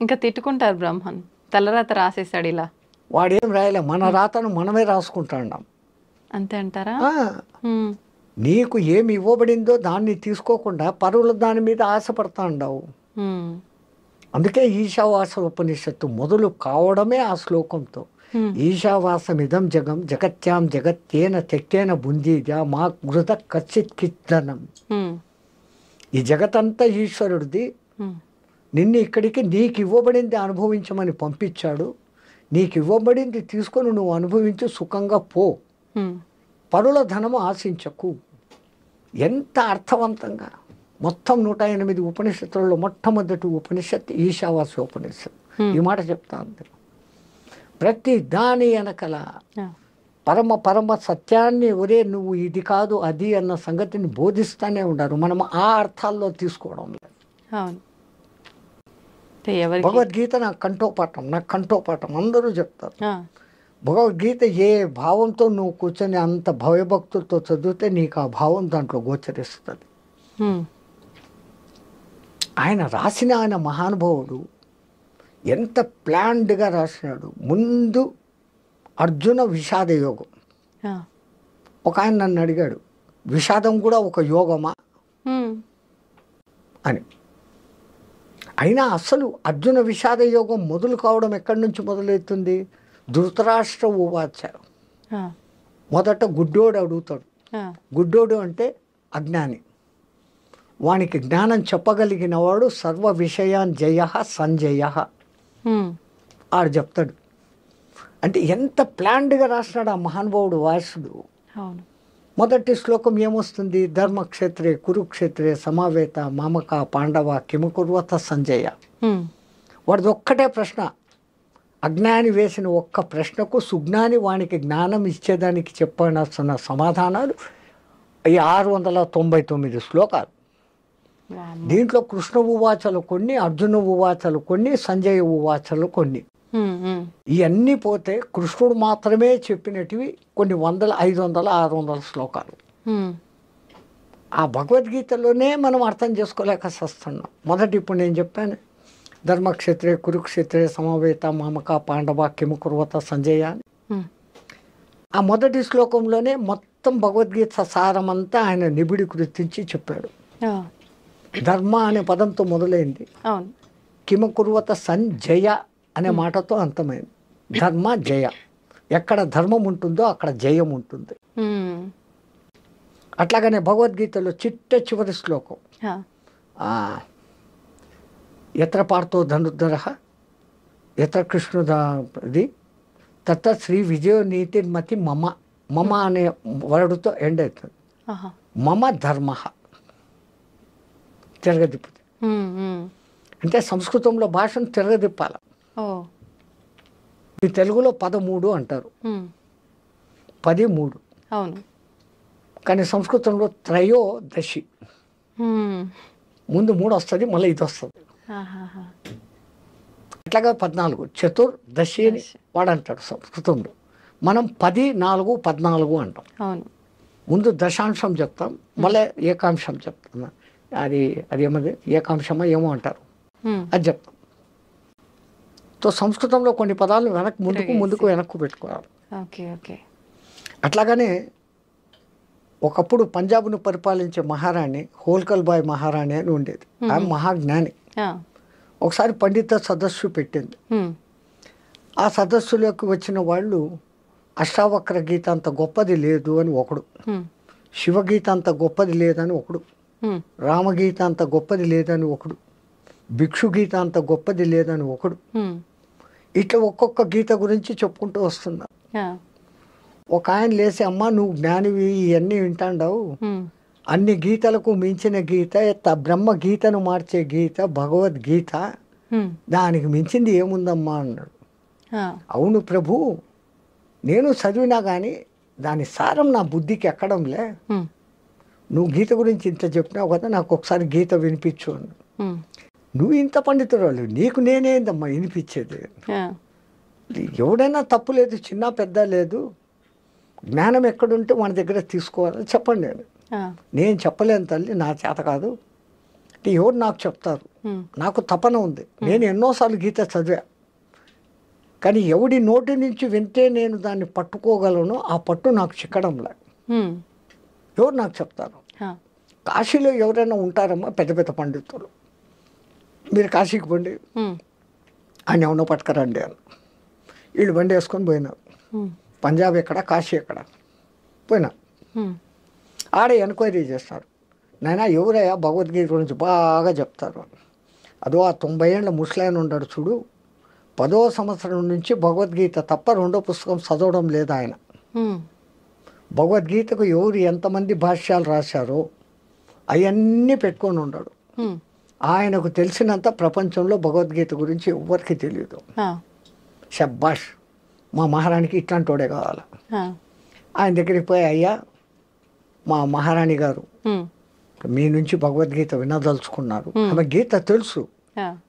ఇంకా తిట్టుకుంటారు బ్రహ్మన్. తలరాత రాసేసాడు ఇలా. వాడేం రాయలే, మన రాతను మనమే రాసుకుంటాం. అంతే అంటారా? నీకు ఏమి ఇవ్వబడిందో దాన్ని తీసుకోకుండా పరువుల దాని మీద ఆశపడతా ఉండవు. అందుకే ఈశావాస ఉపనిషత్తు మొదలు కావడమే ఆ శ్లోకంతో. ఈశావాసమిదం జగం జగత్యాం జగత్తేన తెక్కేన బుందీగా మా గృత కచ్చిత్ కిత్తనం. ఈ జగతంతా ఈశ్వరుడిది. నిన్ను ఇక్కడికి నీకు ఇవ్వబడింది అనుభవించమని పంపించాడు. నీకు ఇవ్వబడింది తీసుకొని నువ్వు అనుభవించి సుఖంగా పో, పరుల ధనము ఆశించకు. ఎంత అర్థవంతంగా మొత్తం 108 ఉపనిషత్తులలో మొట్టమొదటి ఉపనిషత్తు ఈశావాస ఉపనిషత్తు. ఈ మాట చెప్తా ఉంది. ప్రతి దాని వెనకల పరమ పరమ సత్యాన్ని, ఒరే నువ్వు ఇది కాదు అది అన్న సంగతిని బోధిస్తూనే ఉన్నారు. మనం ఆ అర్థాల్లో తీసుకోవడం లేదు. భగవద్గీత నాకు కంఠోపాఠం అందరూ చెప్తారు. భగవద్గీత ఏ భావంతో నువ్వు కూర్చొని అంత భయభక్తులతో చదివితే నీకు ఆ భావం దాంట్లో గోచరిస్తుంది. ఆయన రాసిన ఆయన మహానుభావుడు ఎంత ప్లాన్డ్గా రాసినాడు. ముందు అర్జున విషాద యోగం. ఒక ఆయన నన్ను అడిగాడు, విషాదం కూడా ఒక యోగమా అని. అయినా అసలు అర్జున విషాద యోగం మొదలు కావడం ఎక్కడి నుంచి మొదలవుతుంది? ధృతరాష్ట్ర ఉవాచ. మొదట గుడ్డోడు అడుగుతాడు. గుడ్డోడు అంటే అజ్ఞాని. వానికి జ్ఞానం చెప్పగలిగిన వాడు సర్వ విషయాన్ జయ సంజయ ఆడు చెప్తాడు. అంటే ఎంత ప్లాన్డ్గా రాసినాడు ఆ మహానుభావుడు వాసుడు. మొదటి శ్లోకం ఏమొస్తుంది? ధర్మక్షేత్రే కురుక్షేత్రే సమావేత మామక పాండవ కిమకుర్వత సంజయ. వాడిది ఒక్కటే ప్రశ్న. అజ్ఞాని వేసిన ఒక్క ప్రశ్నకు సుజ్ఞాని వానికి జ్ఞానం ఇచ్చేదానికి చెప్పాల్సిన సమాధానాలు ఈ 699 శ్లోకాలు. దీంట్లో కృష్ణ ఉవాచలు కొన్ని, అర్జున ఉవాచలు కొన్ని, సంజయ ఉవాచలు కొన్ని. ఇవన్నీ పోతే కృష్ణుడు మాత్రమే చెప్పినటివి కొన్ని 100, 500, 600 శ్లోకాలు. ఆ భగవద్గీతలోనే మనం అర్థం చేసుకోలేక వస్తున్నాం. మొదటి ఇప్పుడు నేను చెప్పాను, ధర్మక్షేత్రే కురుక్షేత్రే సమవేత మామక పాండవ కిమకుర్వత సంజయ అని. ఆ మొదటి శ్లోకంలోనే మొత్తం భగవద్గీత సారమంతా ఆయన నిబిడి గుర్తించి చెప్పాడు. ధర్మ అనే పదంతో మొదలైంది, కిమకుర్వత సంజయ అనే మాటతో అంతమైంది. ధర్మ జయ. ఎక్కడ ధర్మం ఉంటుందో అక్కడ జయం ఉంటుంది. అట్లాగనే భగవద్గీతలో చిట్ట చివరి శ్లోకం, ఎత్ర పార్థో ధనుర్ధర ఎత్ర కృష్ణుది తత్ర శ్రీ విజయ నీతిర్మతి మమ. మమ అనే వర్డ్తో ఎండ్ అవుతుంది. మమ ధర్మ తిరగదిప్పుతుంది. అంటే సంస్కృతంలో భాషను తిరగదిప్పాలి. ఈ తెలుగులో 13 అంటారు, 13. అవును. కానీ సంస్కృతంలో త్రయోదశి. ముందు 3 వస్తుంది, మళ్ళీ ఇది వస్తుంది. అట్లాగా 14 చతుర్దశి అని వాడు అంటాడు సంస్కృతంలో. మనం 10, 4, 14 అంటాం. ముందు దశాంశం చెప్తాం, మళ్ళీ ఏకాంశం చెప్తాం. అది ఏమది ఏకాంశమా ఏమో అంటారు, అది చెప్తాం. సో సంస్కృతంలో కొన్ని పదాలు ముందుకు వెనక్కు పెట్టుకోవాలి. అట్లాగనే ఒకప్పుడు పంజాబ్ను పరిపాలించే మహారాణి హోల్కల్ బాయ్ మహారాణి అని ఉండేది. ఆమె మహాజ్ఞాని. ఒకసారి పండిత సదస్సు పెట్టింది. ఆ సదస్సులోకి వచ్చిన వాళ్ళు అష్టావక్ర గీత అంత గొప్పది లేదు అని ఒకడు, శివగీత అంత గొప్పది లేదని ఒకడు, రామగీత అంత గొప్పది లేదని ఒకడు, భిక్షు గీత అంత గొప్పది లేదని ఒకడు. ఇట్లా ఒక్కొక్క గీత గురించి చెప్పుకుంటూ వస్తున్నారు. ఒక ఆయన లేసి, అమ్మ నువ్వు జ్ఞానివి, ఇవన్నీ వింటాండావు, అన్ని గీతలకు మించిన గీత బ్రహ్మ గీతను మార్చే గీత భగవద్గీత, దానికి మించింది ఏముందమ్మా అన్నాడు. అవును ప్రభు, నేను చదివినా కానీ దాని సారం నా బుద్ధికి ఎక్కడంలే. నువ్వు గీత గురించి ఇంత చెప్పినావు కదా, నాకు ఒకసారి గీత వినిపించు అన్నాడు. నువ్వు ఇంత పండితురాలు, నీకు నేనేందమ్మా వినిపించేది? ఎవడైనా తప్పు లేదు, చిన్న పెద్ద లేదు, జ్ఞానం ఎక్కడుంటే మన దగ్గర తీసుకోవాలని చెప్పండి. నేను చెప్పలేను తల్లి, నా చేత కాదు. అంటే ఎవరు నాకు చెప్తారు. నాకు తపన ఉంది. నేను ఎన్నోసార్లు గీత చదివా, కానీ ఎవడి నోటి నుంచి వింటే నేను దాన్ని పట్టుకోగలను, ఆ పట్టు నాకు చిక్కడంలే. ఎవరు నాకు చెప్తారు? కాశీలో ఎవరైనా ఉంటారమ్మా పెద్ద పెద్ద పండితులు, మీరు కాశీకి పండి ఆయన ఎవరినో పట్టుకరండి అని. వీళ్ళు బండి వేసుకొని పోయినారు. పంజాబ్ ఎక్కడ, కాశీ ఎక్కడ పోయినా. ఆడ ఎంక్వైరీ చేస్తారు. నాయన ఎవరయ్యా భగవద్గీత గురించి బాగా చెప్తారు అని. అదో ఆ 90 ఏళ్ళ ముసలాయన ఉన్నాడు చూడు, 10వ సంవత్సరం నుంచి భగవద్గీత తప్ప రెండో పుస్తకం చదవడం లేదు ఆయన. భగవద్గీతకు ఎవరు ఎంతమంది భాష్యాలు రాశారో అవన్నీ పెట్టుకొని ఉన్నాడు. ఆయనకు తెలిసినంత ప్రపంచంలో భగవద్గీత గురించి ఎవరికి తెలియదు. షబ్బాష్, మా మహారాణికి ఇట్లాంటి వాడే కావాలి. ఆయన దగ్గరికి పోయి, అయ్యా మా మహారాణి గారు మీ నుంచి భగవద్గీత వినదలుచుకున్నారు, ఆమె గీత తెలుసు,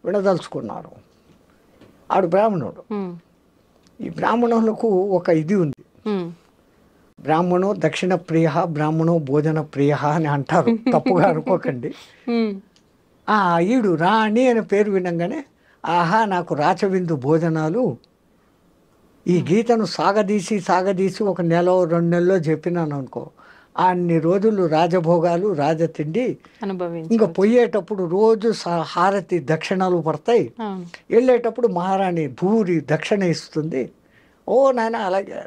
వినదలుచుకున్నారు. ఆడు బ్రాహ్మణుడు. ఈ బ్రాహ్మణులకు ఒక ఇది ఉంది, బ్రాహ్మణో దక్షిణ ప్రియ, బ్రాహ్మణో భోజన ప్రియ అని అంటారు, తప్పుగా అనుకోకండి. ఈడు రాణి అనే పేరు వినంగానే, ఆహా నాకు రాచవిందు భోజనాలు, ఈ గీతను సాగదీసి ఒక నెల 2 నెలల్లో చెప్పినాను అనుకో, అన్ని రోజులు రాజభోగాలు రాజతిండి, ఇంకా పోయేటప్పుడు రోజు హారతి దక్షిణాలు పడతాయి, వెళ్ళేటప్పుడు మహారాణి భూరి దక్షిణ ఇస్తుంది. ఓ నాయన అలాగే.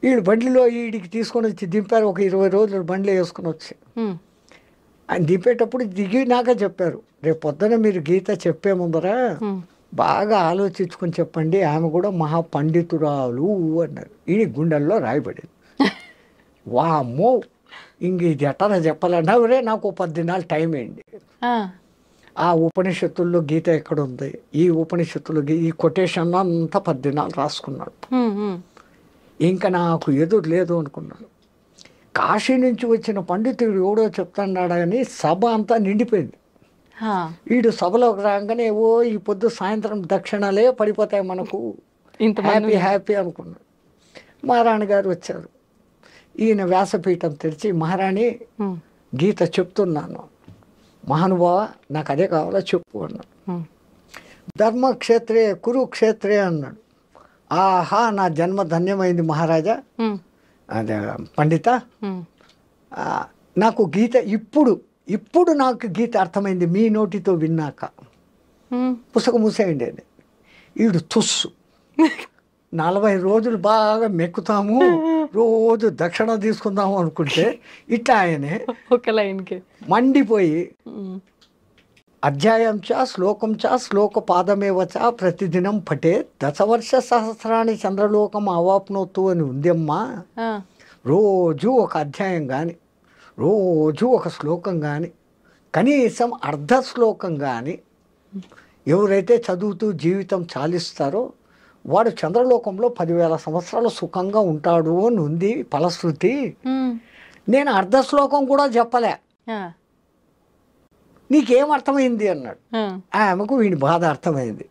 వీడు బండిలో వీడికి తీసుకొని వచ్చి దింపారు. ఒక 20 రోజులు బండిలో వేసుకొని వచ్చి ఆయన దింపేటప్పుడు దిగినాక చెప్పారు, రేపు పొద్దున మీరు గీత చెప్పే ముందర బాగా ఆలోచించుకొని చెప్పండి, ఆమె కూడా మహాపండితురాలు అన్నారు. ఈ గుండెల్లో రాయబడింది. వామ్మో, ఇంక ఇది ఎట్టనా చెప్పాలన్నా నాకు 10 దినాలు టైం అయింది. ఆ ఉపనిషత్తుల్లో గీత ఎక్కడుంది, ఈ ఉపనిషత్తులు ఈ కొటేషన్ అంతా 10 దినాలు రాసుకున్నాడు. ఇంకా నాకు ఎదురు లేదు అనుకున్నాను. కాశీ నుంచి వచ్చిన పండితుడు ఎవడో చెప్తాడాడని సభ అంతా నిండిపోయింది. వీడు సభలోకి రాగానే ఈ పొద్దు సాయంత్రం దక్షిణాలే పడిపోతాయి మనకు, హ్యాపీ అనుకున్నాడు. మహారాణి గారు వచ్చారు. ఈయన వ్యాసపీఠం తెరిచి, మహారాణి గీత చెప్తున్నాను, మహానుభావ నాకు అదే కావాలో చెప్పు అన్నాడు. ధర్మక్షేత్రే కురుక్షేత్రే అన్నాడు. ఆహా నా జన్మ ధన్యమైంది మహారాజా, అదే పండిత, నాకు గీత ఇప్పుడు నాకు గీత అర్థమైంది మీ నోటితో విన్నాక. పుస్తకం మూసేయండి అని. వీడు తుస్సు 40 రోజులు బాగా మెక్కుతాము, రోజు దక్షిణ తీసుకుందాము అనుకుంటే ఇట్లా ఆయనే ఒక లైన్కి మండిపోయి, అధ్యాయం చ శ్లోకం చ శ్లోక పాదమేవ చ ప్రతిదినం పటే 10 వర్ష సహస్రాన్ని చంద్రలోకం అవాప్నోతు అని ఉందమ్మా. రోజు ఒక అధ్యాయం కానీ, రోజు ఒక శ్లోకం కానీ, కనీసం అర్ధ శ్లోకం కానీ ఎవరైతే చదువుతూ జీవితం చాలిస్తారో వాడు చంద్రలోకంలో 10,000 సంవత్సరాలు సుఖంగా ఉంటాడు అని ఉంది ఫలశ్రుతి. నేను అర్ధ శ్లోకం కూడా చెప్పలే, నీకేం అర్థమైంది అన్నాడు. ఆమెకు వీడి బాధ అర్థమైంది.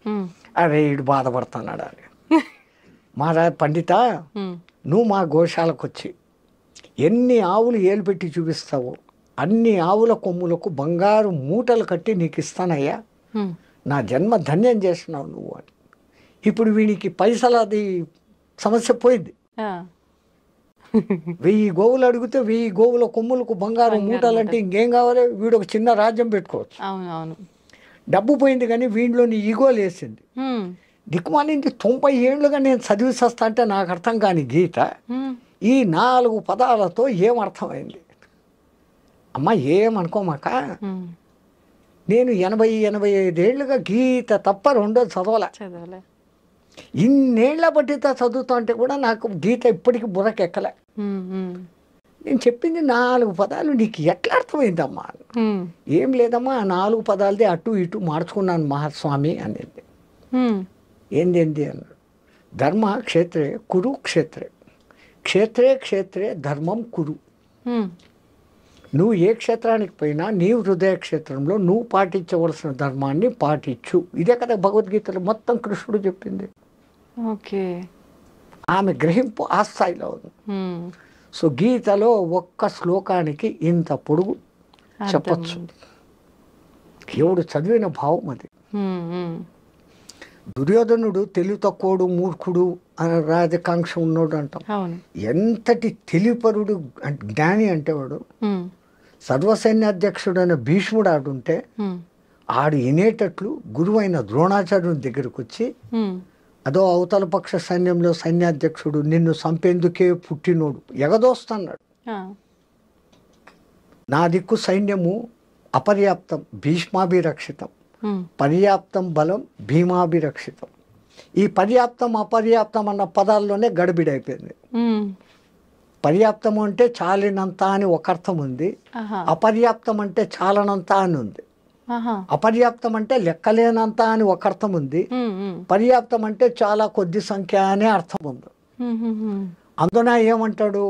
అరే వీడు బాధపడుతున్నాడు అని. మహారాజ్ పండిత, నువ్వు మా గోశాలకు వచ్చి ఎన్ని ఆవులు ఏలు పెట్టి చూపిస్తావో అన్ని ఆవుల కొమ్ములకు బంగారు మూటలు కట్టి నీకు ఇస్తానయ్యా, నా జన్మ ధన్యం చేస్తున్నావు నువ్వు అని. ఇప్పుడు వీడికి పైసలది సమస్య పోయింది. 1000 గోవులు అడిగితే 1000 గోవుల కొమ్ములకు బంగారు మూటలు అంటే ఇంకేం కావాలి, వీడు ఒక చిన్న రాజ్యం పెట్టుకోవచ్చు. డబ్బు పోయింది కానీ వీడిలోని ఈగో లేసింది. దిక్కుమాలింది 90 ఏళ్ళుగా నేను చదివిస్తా అంటే నాకు అర్థం కాని గీత ఈ 4 పదాలతో ఏం అర్థమైంది. అమ్మ ఏమనుకోమాక, నేను 80-85 ఏళ్ళుగా గీత తప్ప రెండోది చదవలే. ఇన్నేళ్ల బట్టితో చదువుతా అంటే కూడా నాకు గీత ఇప్పటికీ బుర్రకెక్కలే. నేను చెప్పింది 4 పదాలు నీకు ఎట్లా అర్థమైందమ్మా? ఏం లేదమ్మా, ఆ 4 పదాలదే అటు ఇటు మార్చుకున్నాను మహాస్వామి అనేది. ఏంది అన్నాడు. ధర్మ క్షేత్రే కురు క్షేత్రే, క్షేత్రే క్షేత్రే ధర్మం కురు. నువ్వు ఏ క్షేత్రానికి పోయినా నీ హృదయ క్షేత్రంలో నువ్వు పాటించవలసిన ధర్మాన్ని పాటించు. ఇదే కదా భగవద్గీతలో మొత్తం కృష్ణుడు చెప్పింది. ఆమె గ్రహింపు ఆ స్థాయిలో ఉంది. సో గీతలో ఒక్క శ్లోకానికి ఇంత పొడుగు, చెప్పచ్చు. ఎవడు చదివిన భావం అది. దుర్యోధనుడు తెలివి తక్కువడు, మూర్ఖుడు, రాజకాంక్ష ఉన్నోడు అంటాం. ఎంతటి తెలివిపరుడు జ్ఞాని అంటే వాడు. సర్వసైన్యాధ్యక్షుడైన భీష్ముడు ఆడుంటే ఆడు వినేటట్లు గురువైన ద్రోణాచార్యుని దగ్గరకు వచ్చి, అదో అవతల పక్ష సైన్యంలో సైన్యాధ్యక్షుడు నిన్ను చంపేందుకే పుట్టినోడు ఎగదోస్తున్నాడు. నా దిక్కు సైన్యము అపర్యాప్తం భీష్మాభిరక్షితం, పర్యాప్తం బలం భీమాభిరక్షితం. ఈ పర్యాప్తం అపర్యాప్తం అన్న పదాల్లోనే గడిబిడైపోయింది. పర్యాప్తం అంటే చాలినంత అని ఒక అర్థం ఉంది, అపర్యాప్తం అంటే చాలనంత అని ఉంది. అపర్యాప్తం అంటే లెక్కలేనంత అని ఒక అర్థం ఉంది, పర్యాప్తం అంటే చాలా కొద్ది సంఖ్య అనే అర్థం ఉంది. అందున ఏమంటాడు,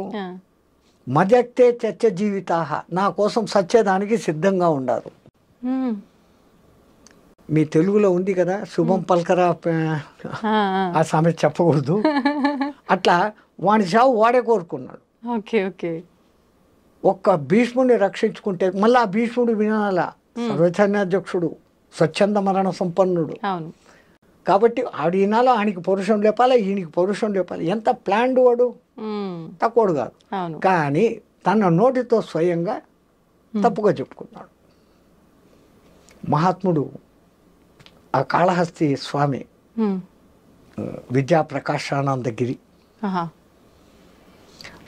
మదక్తే చచ్చ జీవితాహ, నా కోసం సచ్చేదానికి సిద్ధంగా ఉండారు. మీ తెలుగులో ఉంది కదా, శుభం పల్కరా, ఆ సామెత చెప్పకూడదు. అట్లా వాడి చావు వాడే కోరుకున్నాడు. ఒక్క భీష్ముడిని రక్షించుకుంటే మళ్ళీ ఆ భీష్ముడు వినాలా, సర్వసైన్యాధ్యక్షుడు, స్వచ్ఛంద మరణ సంపన్నుడు. కాబట్టి ఆడు ఈనాలో ఆయనకి పౌరుషం లేపాలి, ఈయనకి పౌరుషం లేపాలి. ఎంత ప్లాన్డ్ వాడు, తక్కువడు కాదు. కానీ తన నోటితో స్వయంగా తప్పుగా చెప్పుకున్నాడు. మహాత్ముడు ఆ కాళహస్తి స్వామి విద్యాప్రకాశానందగిరి,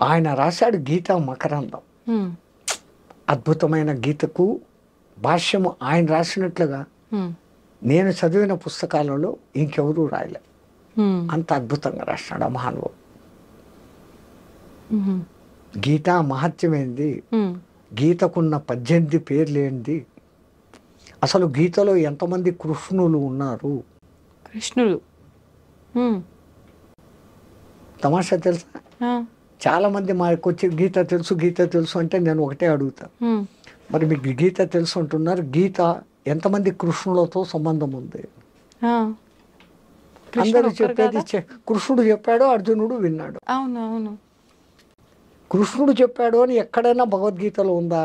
ఆయన రాశాడు గీతా మకరందం. అద్భుతమైన గీతకు భాష్యము ఆయన రాసినట్లుగా నేను చదివిన పుస్తకాలలో ఇంకెవరూ రాయలే. అంత అద్భుతంగా రాసినాడు ఆ మహానుభావుడు. గీతా మహత్యమైంది, గీతకున్న 18 పేర్లేంది, అసలు గీతలో ఎంతమంది కృష్ణులు ఉన్నారు. కృష్ణులు తమాషా తెలుసా, చాలా మంది మాకు వచ్చి గీత తెలుసు గీత తెలుసు అంటే నేను ఒకటే అడుగుతా, మరి మీకు గీత తెలుసు అంటున్నారు, గీత ఎంతమంది కృష్ణులతో సంబంధం ఉంది? అందరూ చెప్పేది కృష్ణుడు చెప్పాడు, అర్జునుడు విన్నాడు. కృష్ణుడు చెప్పాడు అని ఎక్కడైనా భగవద్గీతలో ఉందా?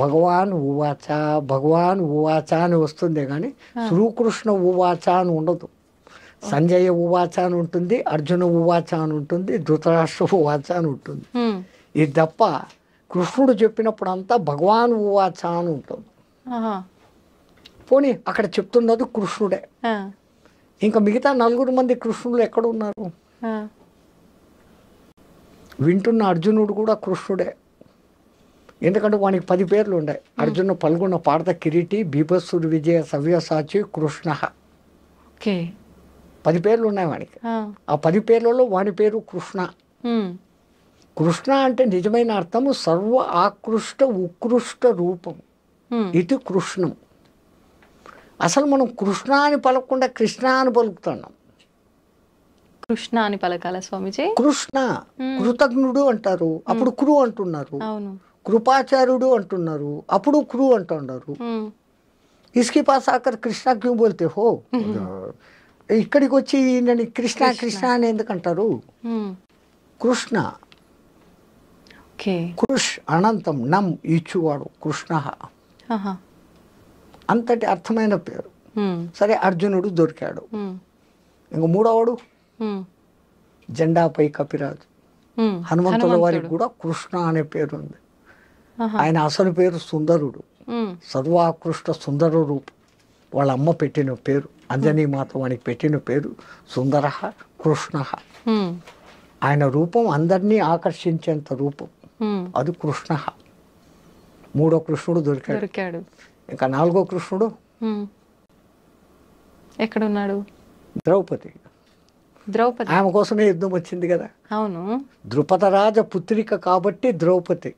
భగవాన్ ఉవాచ, భగవాన్ ఉవాచ అని వస్తుంది కానీ శ్రీకృష్ణ ఉవాచ అని ఉండదు. సంజయ ఉవాచ అని ఉంటుంది, అర్జున ఉవాచ అని ఉంటుంది, ధృతరాష్ట్ర ఉవాచ అని ఉంటుంది. ఇది తప్ప కృష్ణుడు చెప్పినప్పుడు అంతా భగవాన్ ఉవాచ అని ఉంటుంది. పోనీ అక్కడ చెప్తున్నది కృష్ణుడే, ఇంకా మిగతా 4 మంది కృష్ణులు ఎక్కడ ఉన్నారు? వింటున్న అర్జునుడు కూడా కృష్ణుడే, ఎందుకంటే వానికి 10 పేర్లు ఉన్నాయి. అర్జున పల్గొన్న పార్థ కిరీటి బీభత్సుడు విజయ సవ్యసాచి కృష్ణ, 10 పేర్లు ఉన్నాయి వానికి. ఆ 10 పేర్లలో వాని పేరు కృష్ణ. కృష్ణ అంటే నిజమైన అర్థము సర్వ ఆకృష్ట ఉత్కృష్ట రూపం, ఇది కృష్ణం. అసలు మనం కృష్ణ అని పలకకుండా కృష్ణ అని పలుకుతున్నాం. కృష్ణ అని పలకాల స్వామిజీ? కృష్ణ కృతజ్ఞుడు అంటారు, అప్పుడు క్రు అంటున్నారు. కృపాచార్యుడు అంటున్నారు, అప్పుడు క్రు అంటున్నారు. ఇస్కి పాస్ ఆకర్ కృష్ణ క్యూ బోల్తే హో, ఇక్కడికి వచ్చి ఈయనని కృష్ణ కృష్ణ అని ఎందుకంటారు? కృష్ణ, కృష్ అనంతం, నం ఇచ్చువాడు కృష్ణ, అంతటి అర్థమైన పేరు. సరే, అర్జునుడు దొరికాడు. ఇంక 3వవాడు జెండాపై కపిరాజు, హనుమంతుల వారికి కూడా కృష్ణ అనే పేరు ఉంది. ఆయన అసలు పేరు సుందరుడు, సర్వాకృష్ట సుందర రూపం. వాళ్ళ అమ్మ పెట్టిన పేరు, అంజనీ మాత వానికి పెట్టిన పేరు సుందర కృష్ణ. ఆయన రూపం అందరినీ ఆకర్షించేంత రూపం, అది కృష్ణ. 3వ కృష్ణుడు దొరికాడు. ఇంకా 4వ కృష్ణుడు ఎక్కడున్నాడు? ద్రౌపది. ఆమె కోసమే యుద్ధం వచ్చింది కదా. అవును, ద్రుపదరాజ పుత్రిక కాబట్టి ద్రౌపది,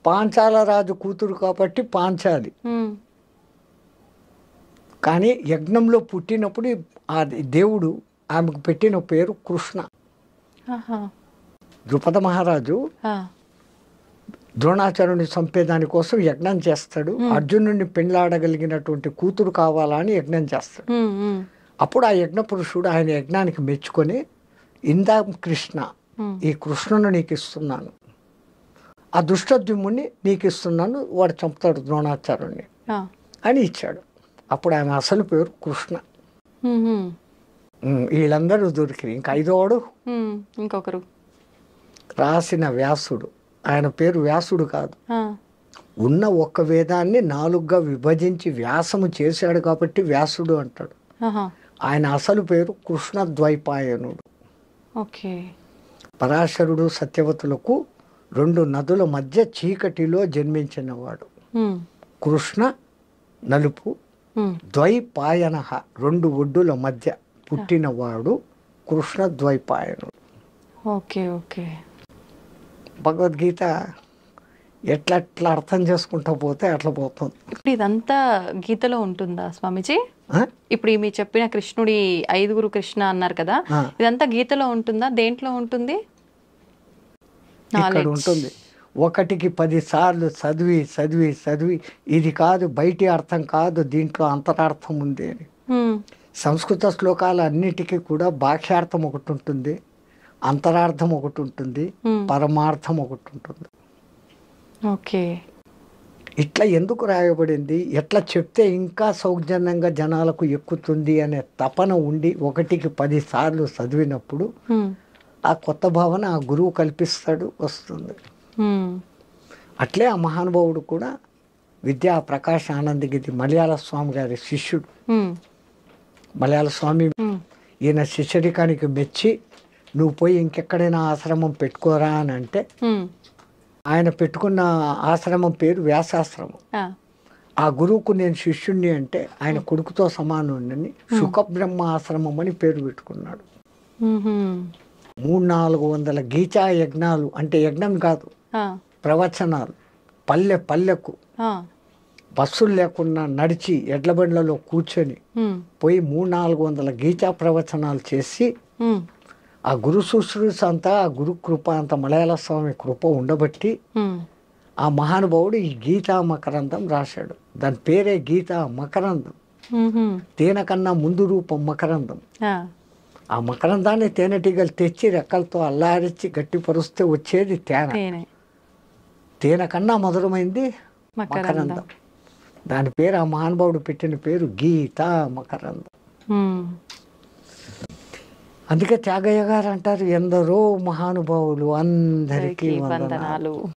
పాంచాల రాజు కూతురు కాబట్టి పాంచాలి. కానీ యజ్ఞంలో పుట్టినప్పుడు ఆ దేవుడు ఆమెకు పెట్టిన పేరు కృష్ణ. ద్రుపద మహారాజు ద్రోణాచార్యుని చంపేదాని కోసం యజ్ఞం చేస్తాడు. అర్జునుడిని పెండ్లాడగలిగినటువంటి కూతురు కావాలా అని యజ్ఞం చేస్తాడు. అప్పుడు ఆ యజ్ఞ పురుషుడు ఆయన యజ్ఞానికి మెచ్చుకొని, ఇందా కృష్ణ, ఈ కృష్ణను నీకు ఇస్తున్నాను, ఆ దుష్టద్యుమ్ముని నీకు ఇస్తున్నాను, వాడు చంపుతాడు ద్రోణాచార్యుని ఆ. అని ఇచ్చాడు. అప్పుడు ఆయన అసలు పేరు కృష్ణ. మ్మ్. వీళ్ళందరూ దొరికి ఇంకా ఐదోడు ఇంకొకరు రాసిన వ్యాసుడు. ఆయన పేరు వ్యాసుడు కాదు, ఆ. ఉన్న ఒక్క వేదాన్ని 4గా విభజించి వ్యాసము చేశాడు కాబట్టి వ్యాసుడు అంటాడు. ఆహా. ఆయన అసలు పేరు కృష్ణద్వైపాయనుడు. ఓకే. పరాశరుడు సత్యవతులకు 2 నదుల మధ్య చీకటిలో జన్మించినవాడు. మ్మ్. కృష్ణ నలుపు, మ్మ్. ద్వైపాయన 2 ఒడ్డుల మధ్య పుట్టినవాడు కృష్ణద్వైపాయనుడు. Okay okay. భగవద్గీత ఎట్లా అర్థం చేసుకుంటూ పోతే అట్లా పోతుంది. ఇప్పుడు ఇదంతా గీతలో ఉంటుందా స్వామీజీ? ఆ? ఇప్పుడు మీ చెప్పిన కృష్ణుడి 5గురు కృష్ణ అన్నారు కదా, ఆ. ఇదంతా గీతలో ఉంటుందా? దేంట్లో ఉంటుంది? ఇక్కడ ఉంటుంది. 1కి 10 సార్లు చదివి చదివి చదివి ఇది కాదు, బయటి అర్థం కాదు, దీంట్లో అంతరార్థం ఉంది అని. సంస్కృత శ్లోకాలు అన్నిటికీ కూడా బాహ్యార్థం ఒకటి ఉంటుంది, అంతరార్థం ఒకటి ఉంటుంది, పరమార్థం ఒకటి ఉంటుంది. ఓకే. ఇట్లా ఎందుకు రాయబడింది, ఎట్లా చెప్తే ఇంకా సౌజన్యంగా జనాలకు ఎక్కుతుంది అనే తపన ఉండి 1కి 10 సార్లు చదివినప్పుడు ఆ కొత్త భావన ఆ గురువు కల్పిస్తాడు, వస్తుంది. అట్లే ఆ మహానుభావుడు కూడా విద్యా ప్రకాశ్ ఆనందగిరి మలయాళ స్వామి గారి శిష్యుడు. మలయాళ స్వామి ఈయన శిష్యరికానికి మెచ్చి నువ్వు పోయి ఇంకెక్కడైనా ఆశ్రమం పెట్టుకోరా అని అంటే ఆయన పెట్టుకున్న ఆశ్రమం పేరు వ్యాసాశ్రమం. ఆ గురువుకు నేను శిష్యుణ్ణి అంటే ఆయన కొడుకుతో సమానుండని శుకబ్రహ్మ ఆశ్రమం అని పేరు పెట్టుకున్నాడు. 300-400 గీచా యజ్ఞాలు, అంటే యజ్ఞం కాదు, ప్రవచనాలు, పల్లె పల్లెకు బస్సులు లేకుండా నడిచి ఎడ్ల బండ్లలో కూర్చొని పోయి 300-400 గీచా ప్రవచనాలు చేసి ఆ గురు శుశ్రూష అంతా, ఆ గురు కృప అంత మలయాళ స్వామి కృప ఉండబట్టి ఆ మహానుభావుడు ఈ గీతా మకరందం రాశాడు. దాని పేరే గీతా మకరందం. తేనెకన్నా ముందు రూపం మకరందం. ఆ మకరందాన్ని తేనెటీగలు తెచ్చి రెక్కలతో అల్లారించి గట్టిపరుస్తే వచ్చేది తేనె. తేనె కన్నా మధురమైంది మకరందం. దాని పేరు ఆ మహానుభావుడు పెట్టిన పేరు గీతా మకరందం. అందుకే త్యాగయ్య గారు అంటారు, ఎందరో మహానుభావులు అందరికీ వందనాలు.